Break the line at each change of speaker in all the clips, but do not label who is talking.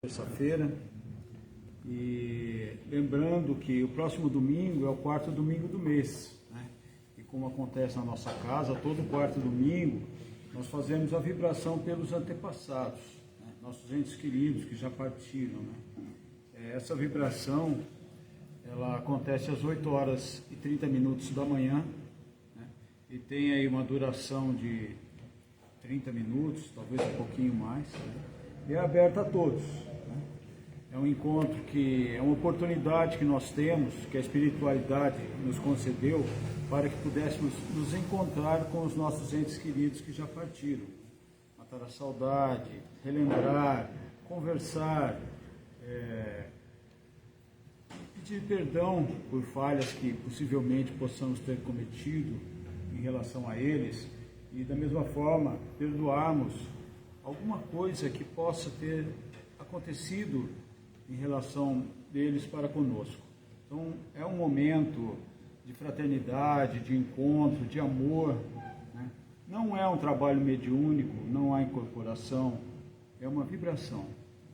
Terça-feira, e lembrando que o próximo domingo é o quarto domingo do mês, né? E como acontece na nossa casa, todo quarto domingo nós fazemos a vibração pelos antepassados, né? Nossos entes queridos que já partiram, né? Essa vibração ela acontece às 8 horas e 30 minutos da manhã, né? E tem aí uma duração de 30 minutos, talvez um pouquinho mais, né? E é aberta a todos. É um encontro que é uma oportunidade que nós temos, que a espiritualidade nos concedeu, para que pudéssemos nos encontrar com os nossos entes queridos que já partiram. Matar a saudade, relembrar, conversar, pedir perdão por falhas que possivelmente possamos ter cometido em relação a eles e, da mesma forma, perdoarmos alguma coisa que possa ter acontecido em relação deles para conosco. Então, é um momento de fraternidade, de encontro, de amor, né? Não é um trabalho mediúnico, não há incorporação, é uma vibração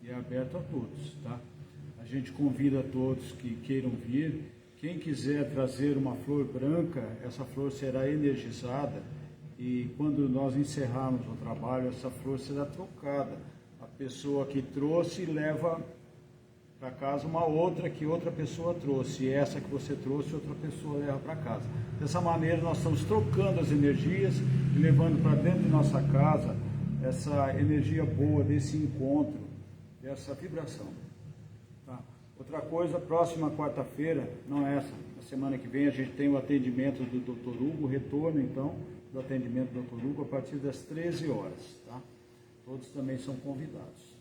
e é aberto a todos, tá? A gente convida a todos que queiram vir. Quem quiser trazer uma flor branca, essa flor será energizada e quando nós encerrarmos o trabalho, essa flor será trocada. A pessoa que trouxe leva para casa uma outra que outra pessoa trouxe, e essa que você trouxe, outra pessoa leva para casa. Dessa maneira, nós estamos trocando as energias e levando para dentro de nossa casa essa energia boa desse encontro, dessa vibração. Tá? Outra coisa, próxima quarta-feira, não é essa, na semana que vem a gente tem o atendimento do Dr. Hugo, o retorno então do atendimento do Dr. Hugo a partir das 13 horas. Tá? Todos também são convidados.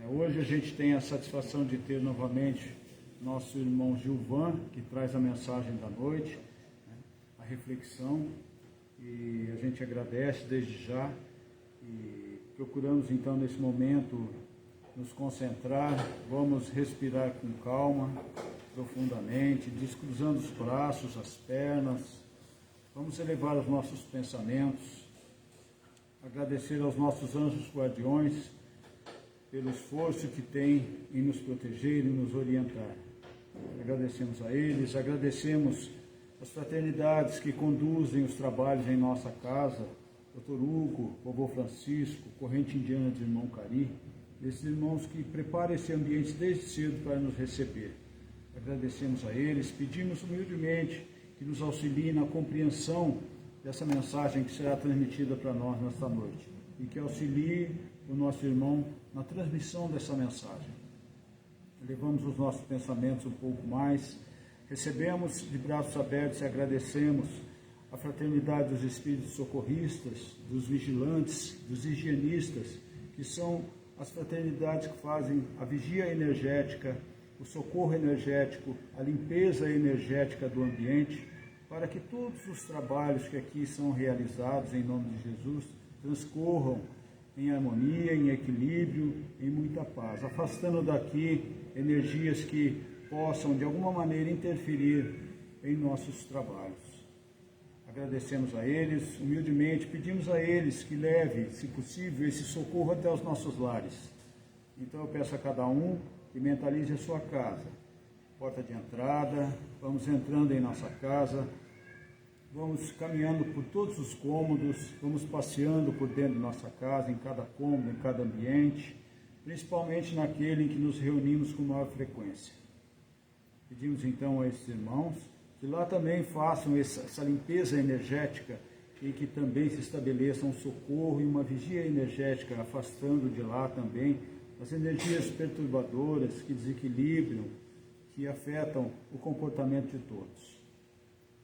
Hoje a gente tem a satisfação de ter novamente nosso irmão Gilvan, que traz a mensagem da noite, né, a reflexão, e a gente agradece desde já e procuramos então nesse momento nos concentrar, vamos respirar com calma, profundamente, descruzando os braços, as pernas, vamos elevar os nossos pensamentos, agradecer aos nossos anjos guardiões, pelo esforço que tem em nos proteger e nos orientar. Agradecemos a eles, agradecemos as fraternidades que conduzem os trabalhos em nossa casa, Dr. Hugo, Vovô Francisco, Corrente Indiana de Irmão Cari, esses irmãos que preparam esse ambiente desde cedo para nos receber. Agradecemos a eles, pedimos humildemente que nos auxiliem na compreensão dessa mensagem que será transmitida para nós nesta noite e que auxilie o nosso irmão na transmissão dessa mensagem. Levamos os nossos pensamentos um pouco mais, recebemos de braços abertos e agradecemos a fraternidade dos espíritos socorristas, dos vigilantes, dos higienistas, que são as fraternidades que fazem a vigia energética, o socorro energético, a limpeza energética do ambiente, para que todos os trabalhos que aqui são realizados em nome de Jesus transcorram em harmonia, em equilíbrio, em muita paz, afastando daqui energias que possam de alguma maneira interferir em nossos trabalhos. Agradecemos a eles, humildemente, pedimos a eles que leve, se possível, esse socorro até os nossos lares. Então eu peço a cada um que mentalize a sua casa, porta de entrada, vamos entrando em nossa casa, vamos caminhando por todos os cômodos, vamos passeando por dentro de nossa casa, em cada cômodo, em cada ambiente, principalmente naquele em que nos reunimos com maior frequência. Pedimos então a esses irmãos que lá também façam essa limpeza energética e que também se estabeleça um socorro e uma vigia energética, afastando de lá também as energias perturbadoras que desequilibram, que afetam o comportamento de todos.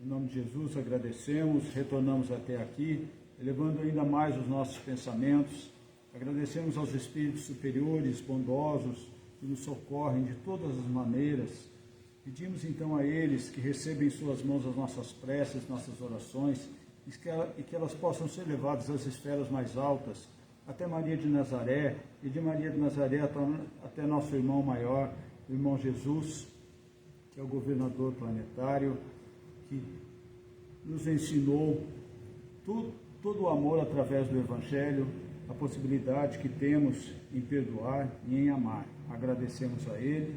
Em nome de Jesus, agradecemos, retornamos até aqui, elevando ainda mais os nossos pensamentos. Agradecemos aos espíritos superiores, bondosos, que nos socorrem de todas as maneiras. Pedimos então a eles que recebam em suas mãos as nossas preces, nossas orações, e que elas possam ser levadas às esferas mais altas, até Maria de Nazaré, e de Maria de Nazaré até nosso irmão maior, o irmão Jesus, que é o governador planetário, que nos ensinou todo o amor através do Evangelho, a possibilidade que temos em perdoar e em amar. agradecemos a Ele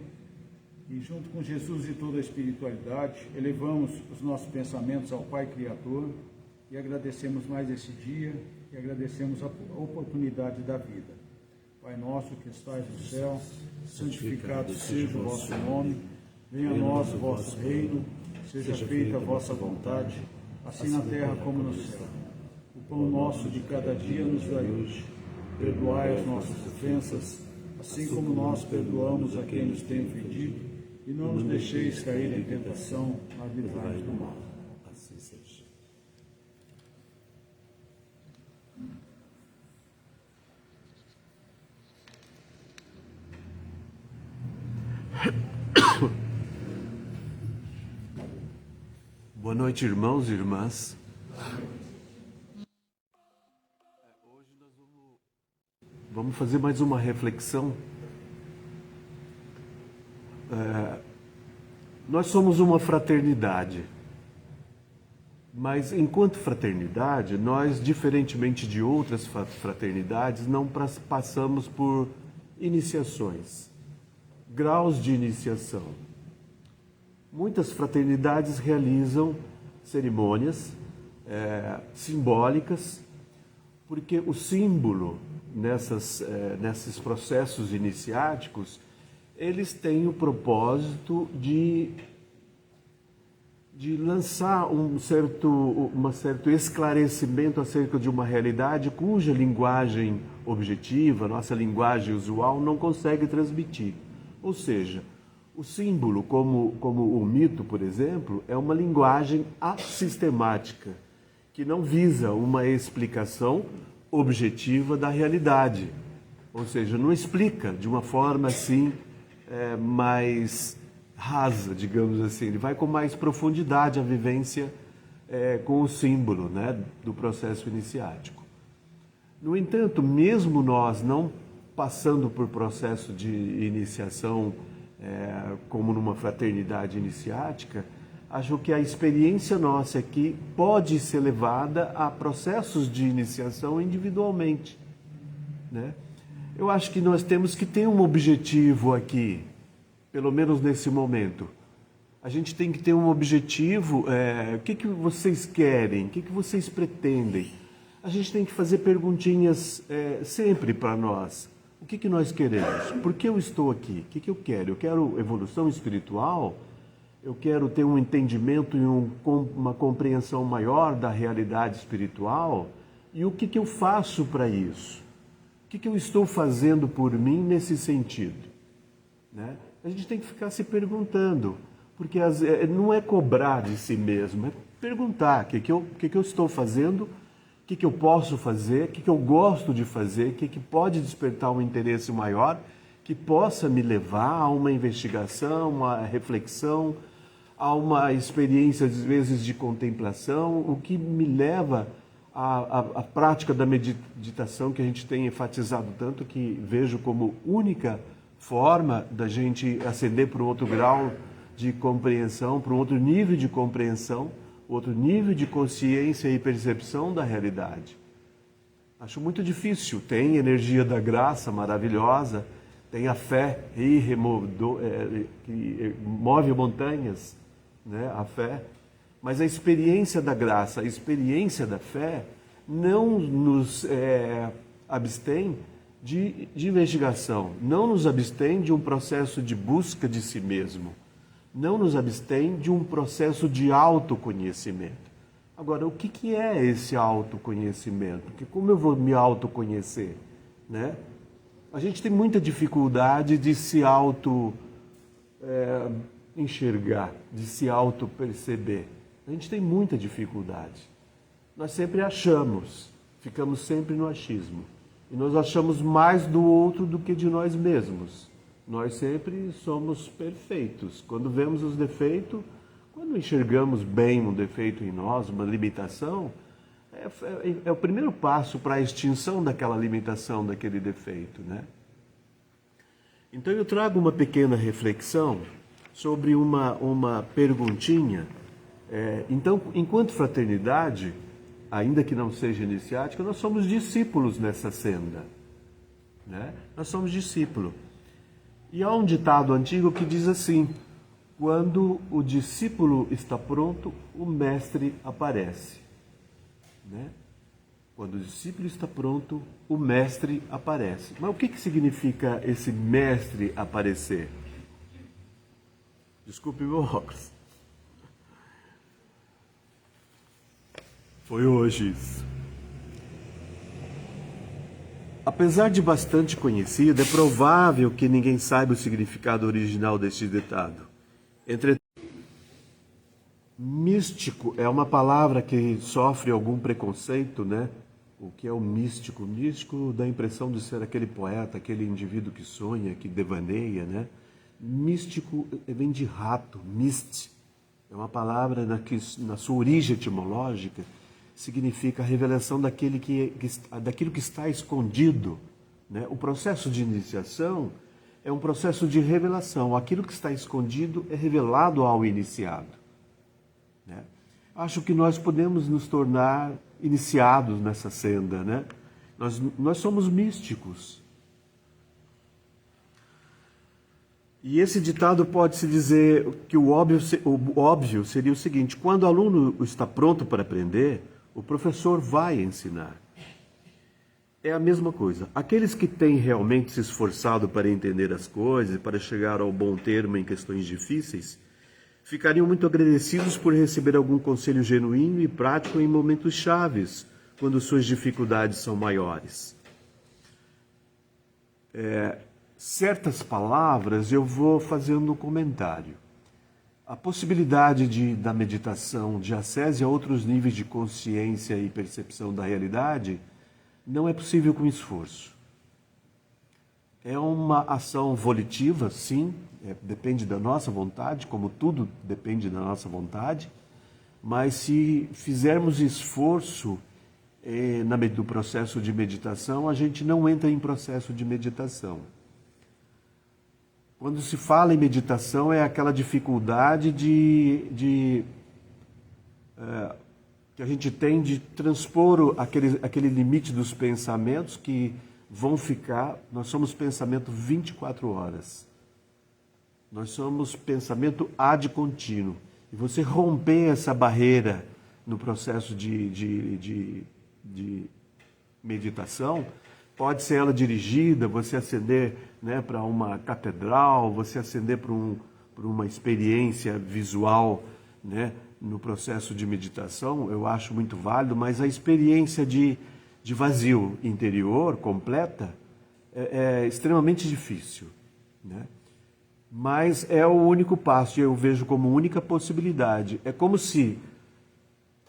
e, junto com Jesus e toda a espiritualidade, elevamos os nossos pensamentos ao Pai Criador e agradecemos mais esse dia e agradecemos a oportunidade da vida. Pai nosso que estais no céu, santificado seja o vosso nome, venha a nós o vosso reino, seja feita a vossa vontade, assim na terra como no céu. O pão nosso de cada dia nos dai hoje. Perdoai as nossas ofensas, assim como nós perdoamos a quem nos tem ofendido, e não nos deixeis cair em tentação, mas livrai-nos do mal.
Assim seja. Boa noite, irmãos e irmãs. Hoje nós vamos fazer mais uma reflexão. Nós somos uma fraternidade, mas enquanto fraternidade, nós, diferentemente de outras fraternidades, não passamos por iniciações, graus de iniciação. Muitas fraternidades realizam cerimônias simbólicas, porque o símbolo nesses processos iniciáticos, eles têm o propósito de lançar um certo esclarecimento acerca de uma realidade cuja linguagem objetiva, nossa linguagem usual, não consegue transmitir. Ou seja, o símbolo, como o mito, por exemplo, é uma linguagem assistemática, que não visa uma explicação objetiva da realidade. Ou seja, não explica de uma forma assim mais rasa, digamos assim. Ele vai com mais profundidade a vivência com o símbolo, né, do processo iniciático. No entanto, mesmo nós não passando por processo de iniciação como numa fraternidade iniciática, acho que a experiência nossa aqui pode ser levada a processos de iniciação individualmente, né? Eu acho que nós temos que ter um objetivo aqui, pelo menos nesse momento. A gente tem que ter um objetivo, o que vocês querem, o que vocês pretendem? A gente tem que fazer perguntinhas sempre para nós. O que nós queremos? Por que eu estou aqui? O que eu quero? Eu quero evolução espiritual? Eu quero ter um entendimento e uma compreensão maior da realidade espiritual? E o que eu faço para isso? O que eu estou fazendo por mim nesse sentido? Né? A gente tem que ficar se perguntando, porque não é cobrar de si mesmo, é perguntar o que eu estou fazendo, o que eu posso fazer, o que eu gosto de fazer, o que pode despertar um interesse maior, que possa me levar a uma investigação, uma reflexão, a uma experiência, às vezes, de contemplação, o que me leva à prática da meditação, que a gente tem enfatizado tanto, que vejo como única forma da gente ascender para um outro grau de compreensão, para um outro nível de compreensão, outro nível de consciência e percepção da realidade. Acho muito difícil. Tem energia da graça maravilhosa, tem a fé que move montanhas, né? A fé. Mas a experiência da graça, a experiência da fé não nos abstém de investigação, não nos abstém de um processo de busca de si mesmo, não nos abstém de um processo de autoconhecimento. Agora, o que é esse autoconhecimento? Porque como eu vou me autoconhecer, né? A gente tem muita dificuldade de se enxergar, de se auto-perceber. A gente tem muita dificuldade. Nós sempre achamos, ficamos sempre no achismo. E nós achamos mais do outro do que de nós mesmos. Nós sempre somos perfeitos. Quando vemos os defeitos, quando enxergamos bem um defeito em nós, uma limitação, é o primeiro passo para a extinção daquela limitação, daquele defeito, né? Então eu trago uma pequena reflexão sobre uma perguntinha. Então, enquanto fraternidade, ainda que não seja iniciática, nós somos discípulos nessa senda, né? Nós somos discípulos. E há um ditado antigo que diz assim: quando o discípulo está pronto, o mestre aparece. Né? Quando o discípulo está pronto, o mestre aparece. Mas o que significa esse mestre aparecer? Desculpe meu óculos. Foi hoje isso. Apesar de bastante conhecido, é provável que ninguém saiba o significado original deste ditado. Entretanto, místico é uma palavra que sofre algum preconceito, né? O que é o místico? O místico dá a impressão de ser aquele poeta, aquele indivíduo que sonha, que devaneia, né? Místico vem de rato, mist. É uma palavra que, na sua origem etimológica, significa a revelação daquilo que está escondido. Né? O processo de iniciação é um processo de revelação. Aquilo que está escondido é revelado ao iniciado. Né? Acho que nós podemos nos tornar iniciados nessa senda. Né? Nós somos místicos. E esse ditado pode-se dizer que o óbvio seria o seguinte: quando o aluno está pronto para aprender, o professor vai ensinar. É a mesma coisa. Aqueles que têm realmente se esforçado para entender as coisas e para chegar ao bom termo em questões difíceis, ficariam muito agradecidos por receber algum conselho genuíno e prático em momentos chaves, quando suas dificuldades são maiores. Certas palavras eu vou fazendo um comentário. A possibilidade da meditação, de acesso a outros níveis de consciência e percepção da realidade, não é possível com esforço. É uma ação volitiva, sim, depende da nossa vontade, como tudo depende da nossa vontade, mas se fizermos esforço no processo de meditação, a gente não entra em processo de meditação. Quando se fala em meditação, é aquela dificuldade que a gente tem de transpor aquele limite dos pensamentos que vão ficar. Nós somos pensamento 24 horas. Nós somos pensamento ad contínuo. E você romper essa barreira no processo de meditação, pode ser ela dirigida, você ascender, né, para uma catedral, você ascender para uma experiência visual, né, no processo de meditação, eu acho muito válido, mas a experiência de vazio interior completa é extremamente difícil. Né? Mas é o único passo, eu vejo como única possibilidade. É como se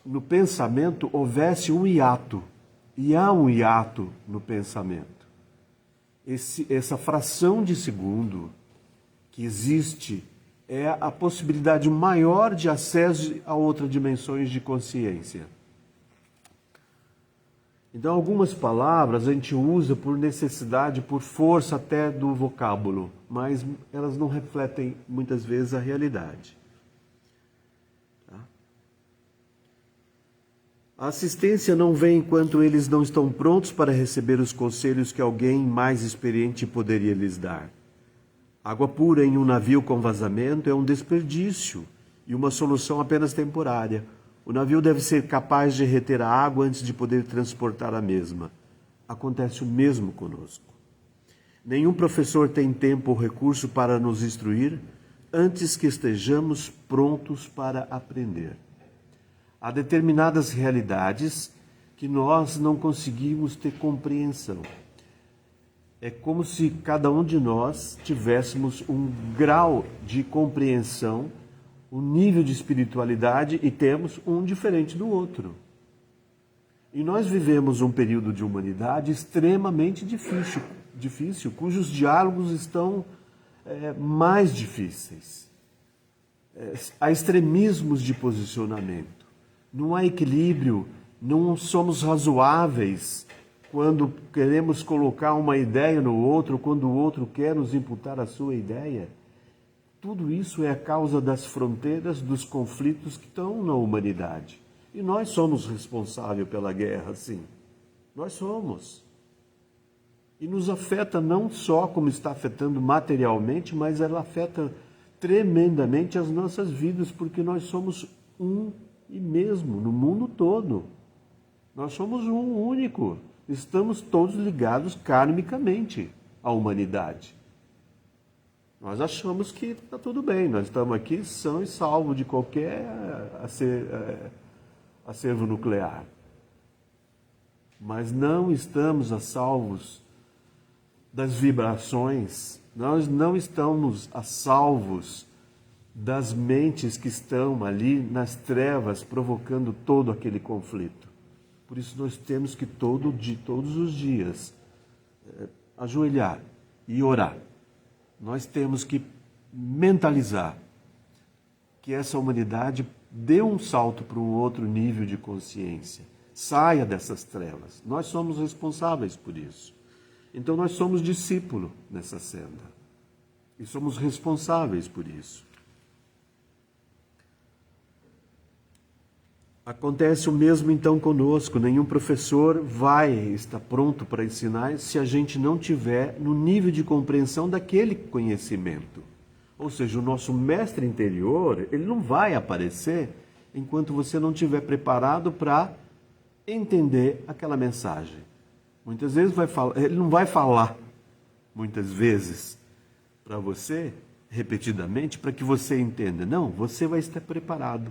no pensamento houvesse um hiato. E há um hiato no pensamento. Essa fração de segundo que existe é a possibilidade maior de acesso a outras dimensões de consciência. Então, algumas palavras a gente usa por necessidade, por força até do vocábulo, mas elas não refletem muitas vezes a realidade. A assistência não vem enquanto eles não estão prontos para receber os conselhos que alguém mais experiente poderia lhes dar. Água pura em um navio com vazamento é um desperdício e uma solução apenas temporária. O navio deve ser capaz de reter a água antes de poder transportar a mesma. Acontece o mesmo conosco. Nenhum professor tem tempo ou recurso para nos instruir antes que estejamos prontos para aprender. Há determinadas realidades que nós não conseguimos ter compreensão. É como se cada um de nós tivéssemos um grau de compreensão, um nível de espiritualidade e temos um diferente do outro. E nós vivemos um período de humanidade extremamente difícil, cujos diálogos estão mais difíceis. Há extremismos de posicionamento. Não há equilíbrio, não somos razoáveis quando queremos colocar uma ideia no outro, quando o outro quer nos imputar a sua ideia. Tudo isso é a causa das fronteiras, dos conflitos que estão na humanidade. E nós somos responsáveis pela guerra, sim. Nós somos. E nos afeta não só como está afetando materialmente, mas ela afeta tremendamente as nossas vidas, porque nós somos um e mesmo no mundo todo. Nós somos um único. Estamos todos ligados karmicamente à humanidade. Nós achamos que está tudo bem, nós estamos aqui são e salvo de qualquer acervo nuclear. Mas não estamos a salvos das vibrações, nós não estamos a salvos das mentes que estão ali nas trevas provocando todo aquele conflito. Por isso nós temos que todos os dias ajoelhar e orar. Nós temos que mentalizar que essa humanidade dê um salto para um outro nível de consciência. Saia dessas trevas. Nós somos responsáveis por isso. Então nós somos discípulo nessa senda. E somos responsáveis por isso. Acontece o mesmo então conosco. Nenhum professor vai estar pronto para ensinar se a gente não tiver no nível de compreensão daquele conhecimento. Ou seja, o nosso mestre interior, ele não vai aparecer enquanto você não estiver preparado para entender aquela mensagem. Muitas vezes ele não vai falar, muitas vezes, para você, repetidamente, para que você entenda. Não, você vai estar preparado.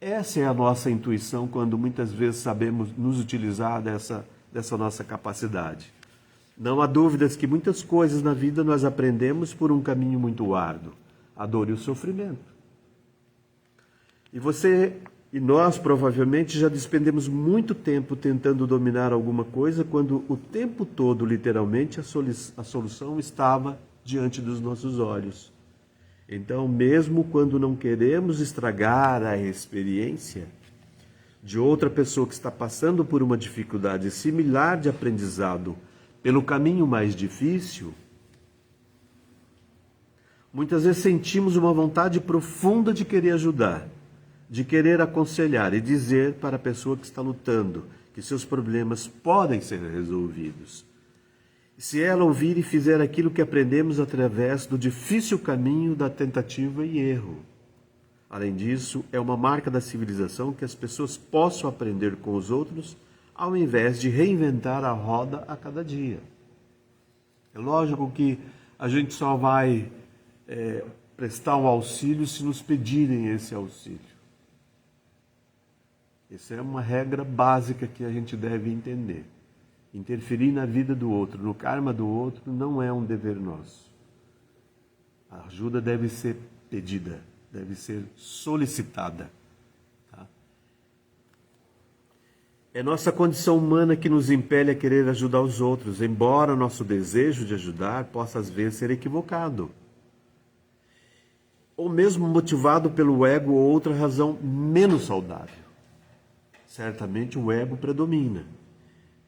Essa é a nossa intuição quando muitas vezes sabemos nos utilizar dessa nossa capacidade. Não há dúvidas que muitas coisas na vida nós aprendemos por um caminho muito árduo, a dor e o sofrimento. E nós provavelmente já despendemos muito tempo tentando dominar alguma coisa quando o tempo todo, literalmente, a solução estava diante dos nossos olhos. Então, mesmo quando não queremos estragar a experiência de outra pessoa que está passando por uma dificuldade similar de aprendizado pelo caminho mais difícil, muitas vezes sentimos uma vontade profunda de querer ajudar, de querer aconselhar e dizer para a pessoa que está lutando que seus problemas podem ser resolvidos. Se ela ouvir e fizer aquilo que aprendemos através do difícil caminho da tentativa e erro. Além disso, é uma marca da civilização que as pessoas possam aprender com os outros, ao invés de reinventar a roda a cada dia. É lógico que a gente só vai prestar um auxílio se nos pedirem esse auxílio. Essa é uma regra básica que a gente deve entender. Interferir na vida do outro, no karma do outro, não é um dever nosso. A ajuda deve ser pedida, deve ser solicitada. Tá? É nossa condição humana que nos impele a querer ajudar os outros, embora nosso desejo de ajudar possa às vezes ser equivocado. Ou mesmo motivado pelo ego ou outra razão menos saudável. Certamente o ego predomina.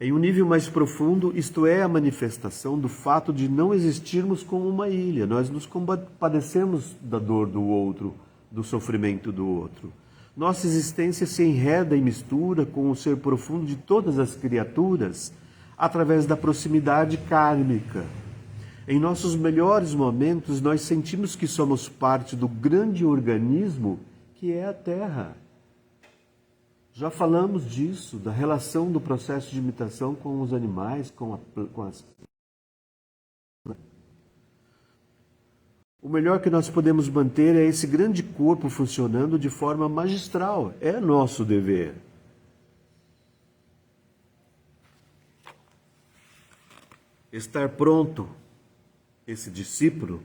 Em um nível mais profundo, isto é a manifestação do fato de não existirmos como uma ilha. Nós nos compadecemos da dor do outro, do sofrimento do outro. Nossa existência se enreda e mistura com o ser profundo de todas as criaturas através da proximidade kármica. Em nossos melhores momentos, nós sentimos que somos parte do grande organismo que é a Terra. Já falamos disso, da relação do processo de imitação com os animais, com as... O melhor que nós podemos manter é esse grande corpo funcionando de forma magistral. É nosso dever. Estar pronto, esse discípulo,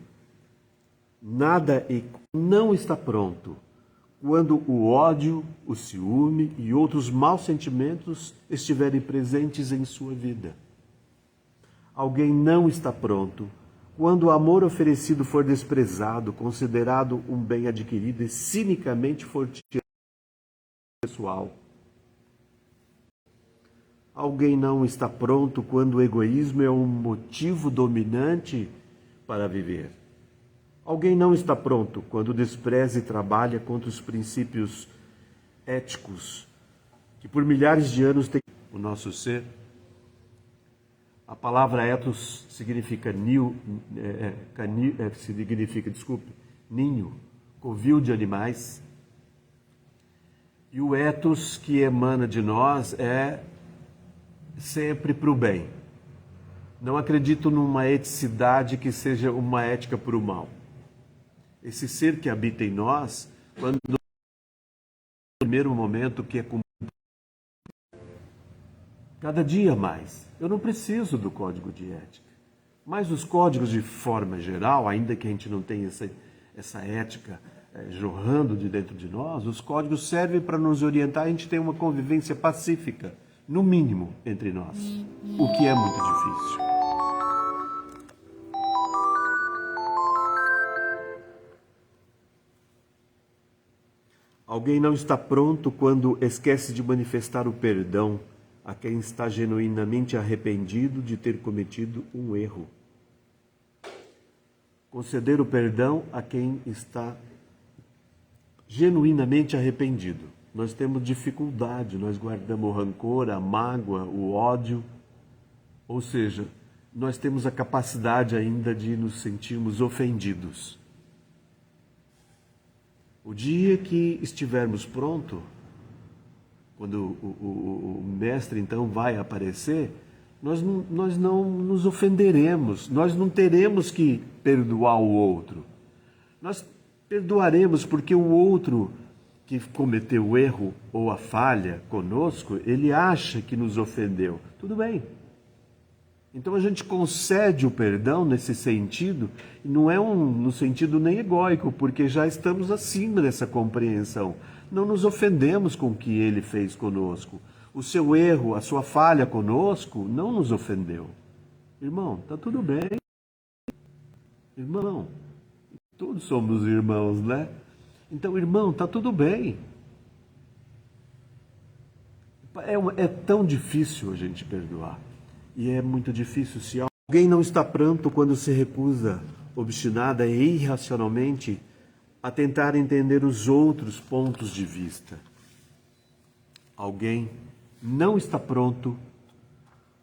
não está pronto quando o ódio, o ciúme e outros maus sentimentos estiverem presentes em sua vida. Alguém não está pronto quando o amor oferecido for desprezado, considerado um bem adquirido e cinicamente for tirado pessoal. Alguém não está pronto quando o egoísmo é um motivo dominante para viver. Alguém não está pronto quando despreza e trabalha contra os princípios éticos que por milhares de anos tem o nosso ser. A palavra ethos significa ninho, covil de animais. E o ethos que emana de nós é sempre para o bem. Não acredito numa eticidade que seja uma ética para o mal. Esse ser que habita em nós, quando no primeiro momento que é com cada dia mais. Eu não preciso do código de ética. Mas os códigos de forma geral, ainda que a gente não tenha essa ética jorrando de dentro de nós, os códigos servem para nos orientar, a gente tem uma convivência pacífica, no mínimo, entre nós. O que é muito difícil. Alguém não está pronto quando esquece de manifestar o perdão a quem está genuinamente arrependido de ter cometido um erro. Conceder o perdão a quem está genuinamente arrependido. Nós temos dificuldade, nós guardamos o rancor, a mágoa, o ódio. Ou seja, nós temos a capacidade ainda de nos sentirmos ofendidos. O dia que estivermos prontos, quando o mestre então vai aparecer, nós não nos ofenderemos, nós não teremos que perdoar o outro. Nós perdoaremos porque o outro que cometeu o erro ou a falha conosco, ele acha que nos ofendeu. Tudo bem. Então a gente concede o perdão nesse sentido, e não é no sentido nem egóico, porque já estamos acima dessa compreensão. Não nos ofendemos com o que ele fez conosco. O seu erro, a sua falha conosco, não nos ofendeu. Irmão, está tudo bem. Irmão, todos somos irmãos, né? Então, irmão, está tudo bem. É tão difícil a gente perdoar. E é muito difícil se alguém não está pronto quando se recusa, obstinada e irracionalmente, a tentar entender os outros pontos de vista. Alguém não está pronto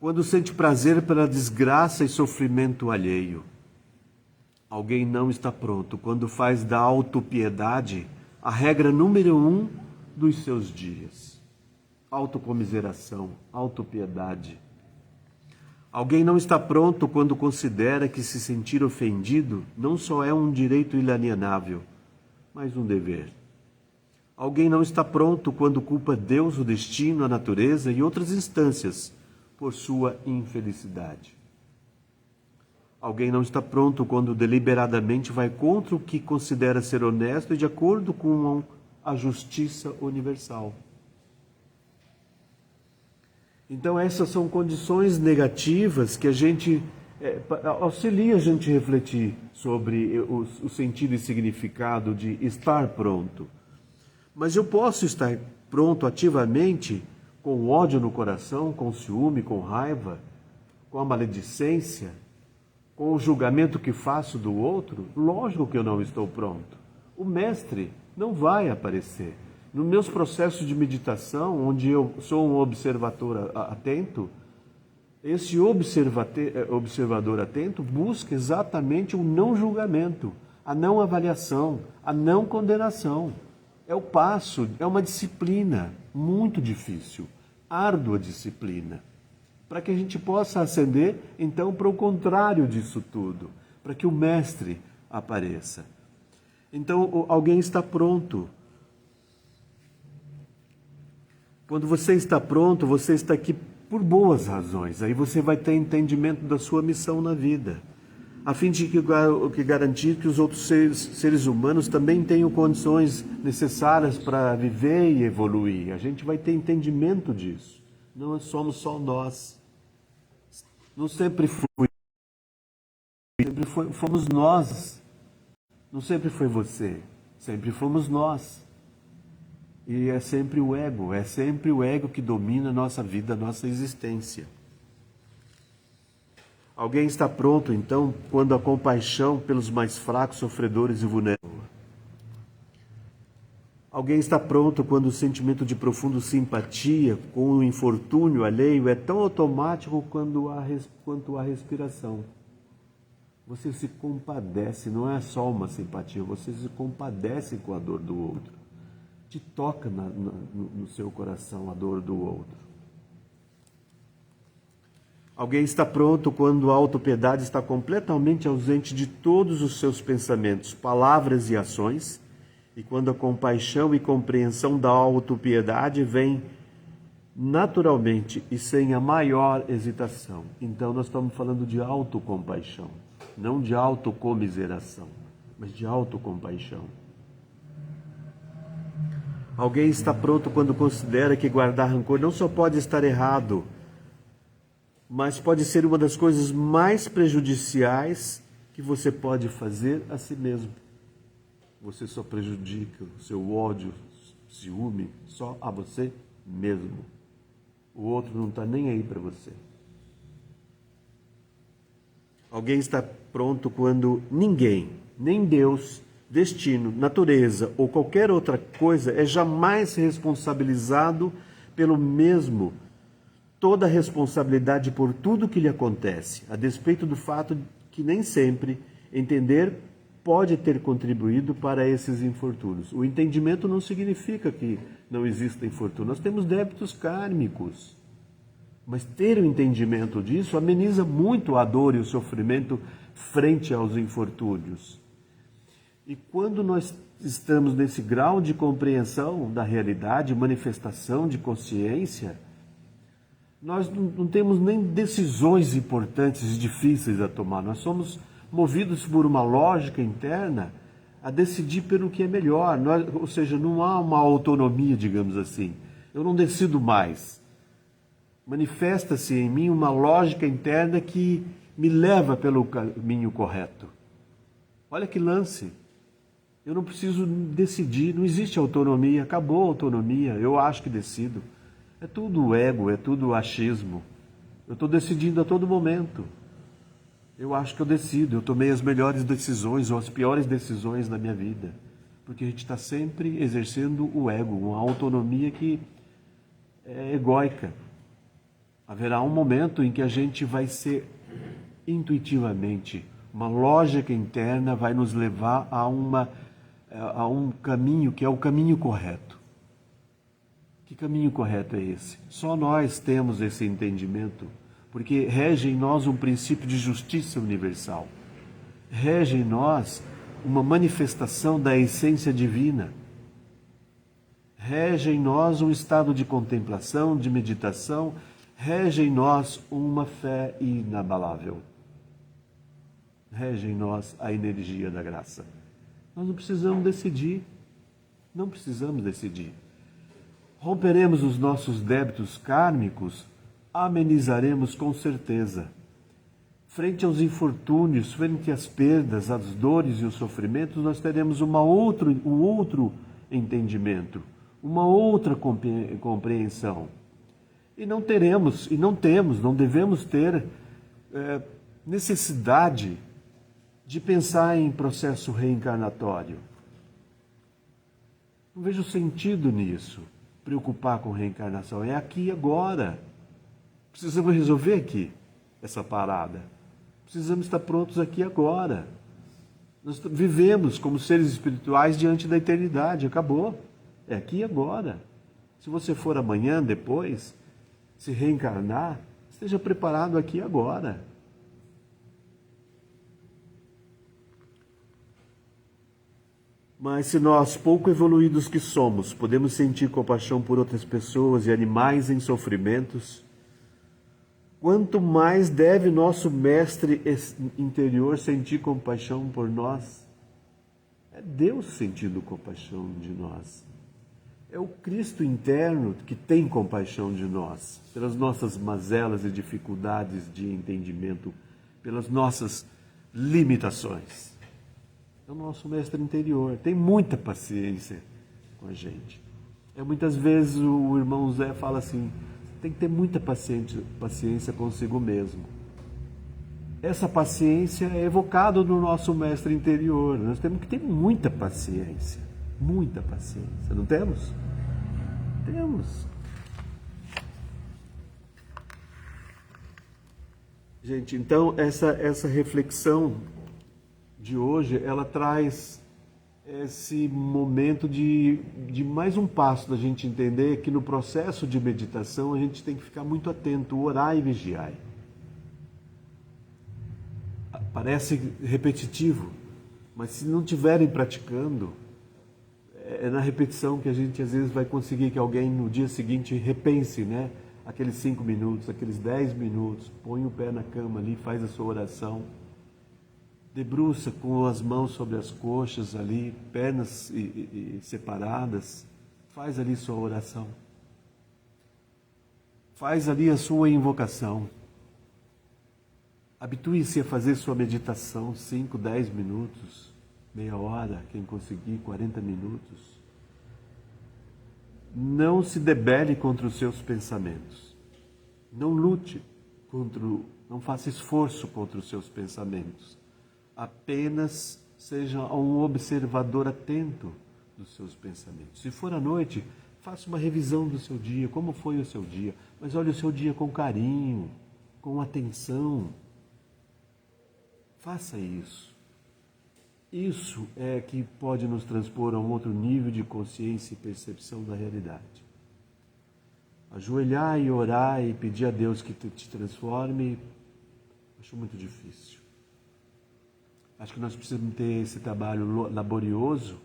quando sente prazer pela desgraça e sofrimento alheio. Alguém não está pronto quando faz da autopiedade a regra número 1 dos seus dias. Autocomiseração, autopiedade. Alguém não está pronto quando considera que se sentir ofendido não só é um direito inalienável, mas um dever. Alguém não está pronto quando culpa Deus, o destino, a natureza e outras instâncias por sua infelicidade. Alguém não está pronto quando deliberadamente vai contra o que considera ser honesto e de acordo com a justiça universal. Então essas são condições negativas que a gente auxilia a gente a refletir sobre o sentido e significado de estar pronto. Mas eu posso estar pronto ativamente com ódio no coração, com ciúme, com raiva, com a maledicência, com o julgamento que faço do outro? Lógico que eu não estou pronto. O mestre não vai aparecer. Nos meus processos de meditação, onde eu sou um observador atento, esse observador atento busca exatamente o não julgamento, a não avaliação, a não condenação. É o passo, é uma disciplina muito difícil, árdua disciplina, para que a gente possa ascender, então, para o contrário disso tudo, para que o mestre apareça. Então, alguém está pronto. Quando você está pronto, você está aqui por boas razões. Aí você vai ter entendimento da sua missão na vida, a fim de que garantir que os outros seres humanos também tenham condições necessárias para viver e evoluir. A gente vai ter entendimento disso. Não somos só nós. Não sempre fomos nós. Não sempre foi você. Sempre fomos nós. E é sempre o ego que domina a nossa vida, a nossa existência. Alguém está pronto, então, quando a compaixão pelos mais fracos, sofredores e vulneráveis. Alguém está pronto quando o sentimento de profunda simpatia com o infortúnio alheio é tão automático quanto a respiração. Você se compadece, não é só uma simpatia, você se compadece com a dor do outro. Te toca no seu coração a dor do outro. Alguém está pronto quando a autopiedade está completamente ausente de todos os seus pensamentos, palavras e ações, e quando a compaixão e compreensão da autopiedade vem naturalmente e sem a maior hesitação. Então nós estamos falando de autocompaixão, não de autocomiseração, mas de autocompaixão. Alguém está pronto quando considera que guardar rancor não só pode estar errado, mas pode ser uma das coisas mais prejudiciais que você pode fazer a si mesmo. Você só prejudica o seu ódio, ciúme, só a você mesmo. O outro não está nem aí para você. Alguém está pronto quando ninguém, nem Deus, destino, natureza ou qualquer outra coisa é jamais responsabilizado pelo mesmo. Toda a responsabilidade por tudo que lhe acontece, a despeito do fato que nem sempre entender pode ter contribuído para esses infortúnios. O entendimento não significa que não exista infortúnio. Nós temos débitos kármicos. Mas ter o entendimento disso ameniza muito a dor e o sofrimento frente aos infortúnios. E quando nós estamos nesse grau de compreensão da realidade, manifestação de consciência, nós não temos nem decisões importantes e difíceis a tomar. Nós somos movidos por uma lógica interna a decidir pelo que é melhor. Ou seja, não há uma autonomia, digamos assim. Eu não decido mais. Manifesta-se em mim uma lógica interna que me leva pelo caminho correto. Olha que lance. Eu não preciso decidir, não existe autonomia, acabou a autonomia, eu acho que decido. É tudo ego, é tudo achismo. Eu estou decidindo a todo momento. Eu acho que eu decido, eu tomei as melhores decisões ou as piores decisões na minha vida. Porque a gente está sempre exercendo o ego, uma autonomia que é egóica. Haverá um momento em que a gente vai ser intuitivamente, uma lógica interna vai nos levar a um caminho que é o caminho correto. Que caminho correto é esse? Só nós temos esse entendimento, porque rege em nós um princípio de justiça universal. Rege em nós uma manifestação da essência divina. Rege em nós um estado de contemplação, de meditação. Rege em nós uma fé inabalável. Rege em nós a energia da graça. Nós não precisamos decidir. Não precisamos decidir. Romperemos os nossos débitos kármicos, amenizaremos com certeza. Frente aos infortúnios, frente às perdas, às dores e os sofrimentos, nós teremos um outro entendimento, uma outra compreensão. E não teremos, e não temos, não devemos ter necessidade de pensar em processo reencarnatório. Não vejo sentido nisso, preocupar com reencarnação. É aqui e agora. Precisamos resolver aqui essa parada. Precisamos estar prontos aqui e agora. Nós vivemos como seres espirituais diante da eternidade. Acabou. É aqui e agora. Se você for amanhã, depois, se reencarnar, esteja preparado aqui e agora. Mas se nós, pouco evoluídos que somos, podemos sentir compaixão por outras pessoas e animais em sofrimentos, quanto mais deve nosso mestre interior sentir compaixão por nós? É Deus sentindo compaixão de nós. É o Cristo interno que tem compaixão de nós, pelas nossas mazelas e dificuldades de entendimento, pelas nossas limitações. É o nosso mestre interior, tem muita paciência com a gente. Muitas vezes o irmão Zé fala assim, tem que ter muita paciência consigo mesmo. Essa paciência é evocada no nosso mestre interior, nós temos que ter muita paciência, Muita paciência. Não temos? Temos. Gente, então essa reflexão de hoje, ela traz esse momento de mais um passo da gente entender que no processo de meditação a gente tem que ficar muito atento, orar e vigiar. Parece repetitivo, mas se não estiverem praticando, é na repetição que a gente às vezes vai conseguir que alguém no dia seguinte repense, né? Aqueles 5 minutos, aqueles 10 minutos, põe o pé na cama ali, faz a sua oração, debruça com as mãos sobre as coxas ali, pernas separadas, faz ali sua oração, faz ali a sua invocação, habitue-se a fazer sua meditação, 5, 10 minutos, meia hora, quem conseguir, 40 minutos. Não se debele contra os seus pensamentos. Não lute não faça esforço contra os seus pensamentos. Apenas seja um observador atento dos seus pensamentos. Se for à noite, faça uma revisão do seu dia, como foi o seu dia. Mas olhe o seu dia com carinho, com atenção. Faça isso. Isso é que pode nos transpor a um outro nível de consciência e percepção da realidade. Ajoelhar e orar e pedir a Deus que te transforme, acho muito difícil. Acho que nós precisamos ter esse trabalho laborioso,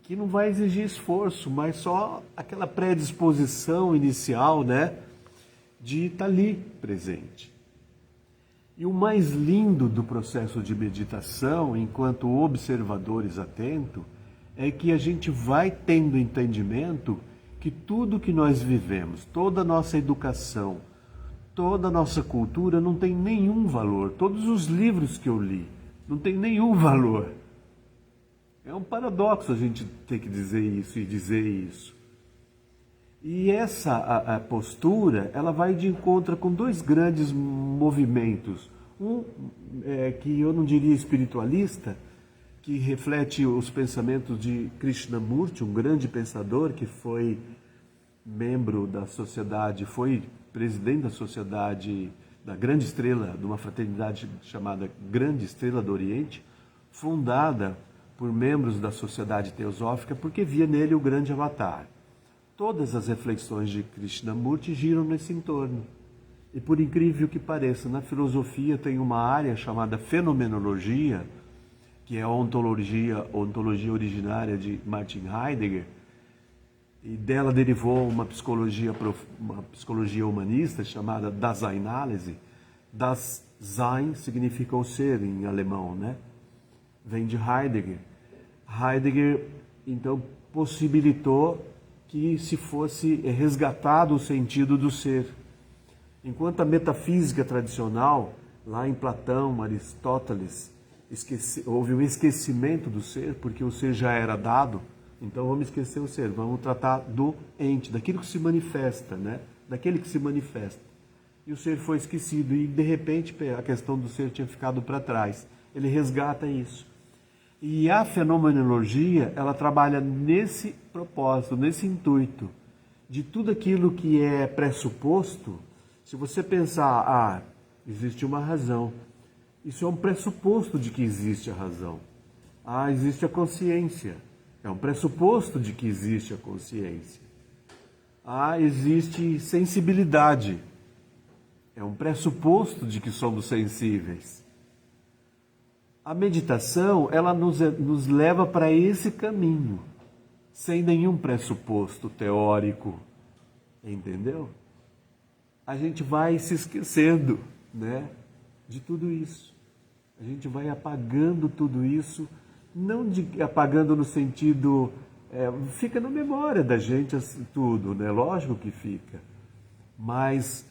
que não vai exigir esforço, mas só aquela predisposição inicial, né, de estar ali presente. E o mais lindo do processo de meditação, enquanto observadores atentos, é que a gente vai tendo entendimento que tudo que nós vivemos, toda a nossa educação, toda a nossa cultura não tem nenhum valor. Todos os livros que eu li não tem nenhum valor. É um paradoxo a gente ter que dizer isso e dizer isso. E essa a postura, ela vai de encontro com dois grandes movimentos. Um, que eu não diria espiritualista, que reflete os pensamentos de Krishnamurti, um grande pensador que foi membro da sociedade, foi presidente da sociedade da Grande Estrela, de uma fraternidade chamada Grande Estrela do Oriente, fundada por membros da sociedade teosófica, porque via nele o grande avatar. Todas as reflexões de Krishnamurti giram nesse entorno. E por incrível que pareça, na filosofia tem uma área chamada fenomenologia, que é a ontologia originária de Martin Heidegger, e dela derivou uma psicologia humanista chamada Daseinanálise. Dasein significa o ser em alemão, né? Vem de Heidegger. Heidegger, então, possibilitou que se fosse resgatado o sentido do ser. Enquanto a metafísica tradicional, lá em Platão, Aristóteles, houve um esquecimento do ser, porque o ser já era dado, então vamos esquecer o ser, vamos tratar do ente, daquilo que se manifesta, né? Daquele que se manifesta. E o ser foi esquecido, e de repente a questão do ser tinha ficado para trás. Ele resgata isso. E a fenomenologia, ela trabalha nesse propósito, nesse intuito, de tudo aquilo que é pressuposto. Se você pensar, existe uma razão, isso é um pressuposto de que existe a razão. Existe a consciência, é um pressuposto de que existe a consciência. Existe sensibilidade, é um pressuposto de que somos sensíveis. A meditação, ela nos leva para esse caminho, sem nenhum pressuposto teórico, entendeu? A gente vai se esquecendo, né, de tudo isso. A gente vai apagando tudo isso, não apagando no sentido, fica na memória da gente assim, tudo, né? Lógico que fica, mas